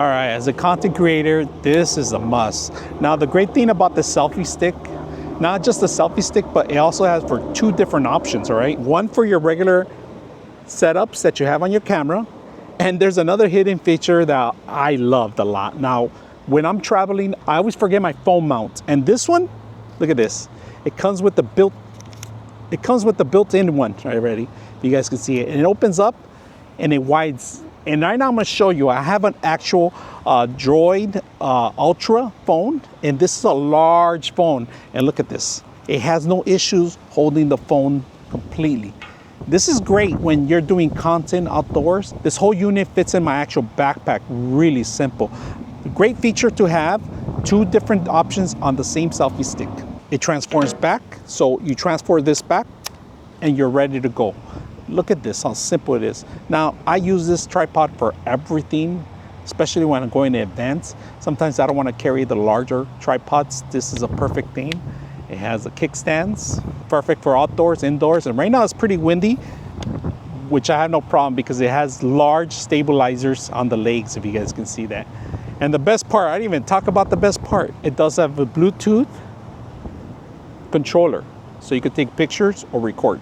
All right, as a content creator, this is a must. Now, the great thing about the selfie stick, not just the selfie stick, but it also has for two different options, all right? One for your regular setups that you have on your camera, and there's another hidden feature that I loved a lot. Now, when I'm traveling, I always forget my phone mount, and this one, look at this. It comes with the built-in one. All right, ready? You guys can see it, and it opens up, and it wides. And right now I'm gonna show you, I have an actual Droid Ultra phone, and this is a large phone. And look at this. It has no issues holding the phone completely. This is great when you're doing content outdoors. This whole unit fits in my actual backpack, really simple. Great feature to have, two different options on the same selfie stick. It transforms back, so you transfer this back and you're ready to go. Look at this, how simple it is. Now, I use this tripod for everything, especially when I'm going to events. Sometimes I don't want to carry the larger tripods. This is a perfect thing. It has the kickstands, perfect for outdoors, indoors. And right now it's pretty windy, which I have no problem because it has large stabilizers on the legs, if you guys can see that. And the best part, I didn't even talk about the best part. It does have a Bluetooth controller, so you can take pictures or record.